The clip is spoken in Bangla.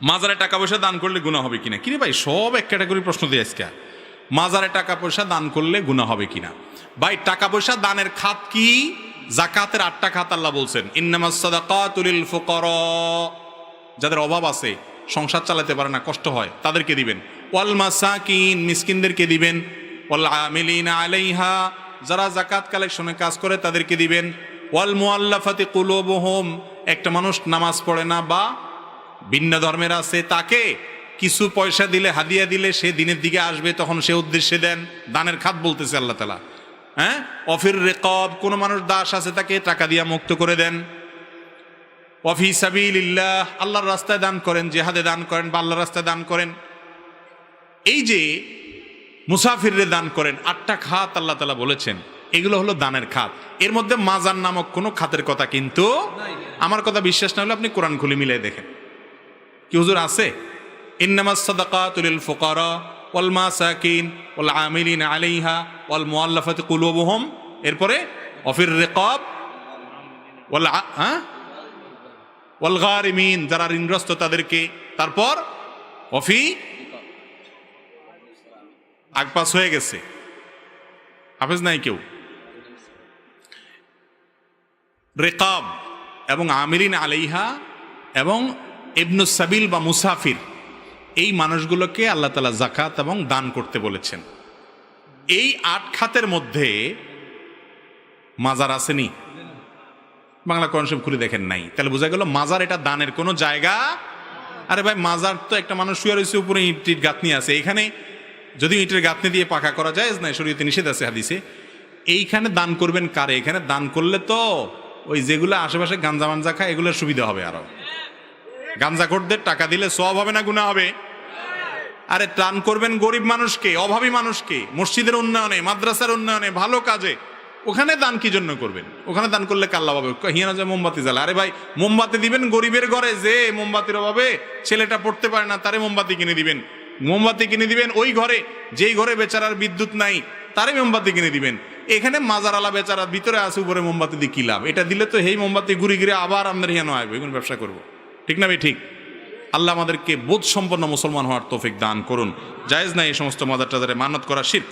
মাজারে টাকা পয়সা দান করলে গুনাহ হবে কিনা? কিরে ভাই, সব এক ক্যাটাগরি প্রশ্ন দিয়ে আজকে। মাজারে টাকা পয়সা দান করলে গুনাহ হবে কিনা? ভাই, টাকা পয়সা দানের খাত কি? যাকাতের 8টা খাত আল্লাহ বলছেন, ইন্নামাস সাদাকাতু লিল ফুকারা, যাদের অভাব আছে, সংসার চালাতে পারে না, কষ্ট হয়, তাদেরকে দিবেন। ওয়াল মাসাকিন, মিসকিনদেরকে দিবেন। ওয়াল আমিলিনা আলাইহা, যারা যাকাত কালেকশনে কাজ করে তাদেরকে দিবেন। ওয়াল মুআল্লাফাতি কুলুবুহুম, একটা মানুষ নামাজ পড়ে না বা ভিন্ন ধর্মের আছে, তাকে কিছু পয়সা দিলে, হাদিয়া দিলে সে দিনের দিকে আসবে, তখন সে উদ্দেশ্যে দেন। দানের খাত বলতেছে আল্লাহ তাআলা। হ্যাঁ, অফির রিকাব, কোন মানুষ দাস আছে তাকে টাকা দিয়া মুক্ত করে দেন। ওয়াফি সাবিলিল্লাহ, আল্লাহর রাস্তায় দান করেন, জিহাদে দান করেন বা আল্লাহর রাস্তায় দান করেন। এই যে মুসাফিররে দান করেন, 8টা খাত আল্লাহ তাআলা বলেছেন, এগুলো হলো দানের খাত। এর মধ্যে মাজার নামক কোনো খাতের কথা কিন্তু, আমার কথা বিশ্বাস না হলে আপনি কোরআন খুলে মিলিয়ে দেখেন। কি হুজুর আছে? ইন্নামাস সাদাকাতু লিল ফুকারা ওয়াল মাসাকিন ওয়াল আমিলিনা আলাইহা ওয়াল মুআল্লাফাতি কুলুবুহুম, এরপরে ওয়াফির রিকাব ওয়াল গারিমিন, যারা ঋণগ্রস্ত তাদেরকে, তারপর ওয়াফি, আগপাস হয়ে গেছে, হাফেজ নাই কেউ। রিকাব এবং আমিলিন আলাইহা এবং ইবনুস সাবিল বা মুসাফির, এই মানুষগুলোকে আল্লাহ তাআলা যাকাত এবং দান করতে বলেছেন। এই 8 খাতের মধ্যে মাজার আসেনি? বাংলা কোরআন শরীফ খুলে দেখেন নাই, তাহলে বোঝা গেল মাজার এটা দানের কোনো জায়গা। আরে ভাই, মাজার তো একটা মানুষ শুয়ে রয়েছে, উপরে ইটের গাঁথনি আছে, এখানে যদি ইটের গাঁথনি দিয়ে পাকা করা যায় না, শরীয়তে নিষেধ আছে হাদিসে। এইখানে দান করবেন কারে? এখানে দান করলে তো ওই যেগুলো আশেপাশে গাঞ্জা মাঞ্জা খায় এগুলোর সুবিধা হবে। আরো গাঞ্জাখোরদের টাকা দিলে সওয়াব হবে না গুনাহ হবে? আরে দান করবেন গরিব মানুষকে, অভাবী মানুষকে, মসজিদের উন্নয়নে, মাদ্রাসার উন্নয়নে, ভালো কাজে। ওখানে দান কি জন্য করবেন? ওখানে দান করলে কাল্লা পাবে। হিয়ানা যে মোমবাতি জ্বালা, আরে ভাই, মোমবাতি দিবেন গরিবের ঘরে, যে মোমবাতির অভাবে ছেলেটা পড়তে পারে না, তারে মোমবাতি কিনে দিবেন। মোমবাতি কিনে দিবেন ওই ঘরে, যেই ঘরে বেচারার বিদ্যুৎ নাই, তারে মোমবাতি কিনে দিবেন। এখানে মাজারালা বেচারা ভিতরে আছে, উপরে মোমবাতি দিয়ে কি লাভ? এটা দিলে তো এই মোমবাতি ঘুরে ঘুরে আবার আমাদের হিয়ানো আসবে, এগুলো ব্যবসা করবো। ঠিক না ভাই? ঠিক। আল্লাহ আমাদেরকে বোধ সম্পন্ন মুসলমান হওয়ার তৌফিক দান করুন। জায়েজ নাই এই সমস্ত মাজার টাজারে মানত করা শিরক।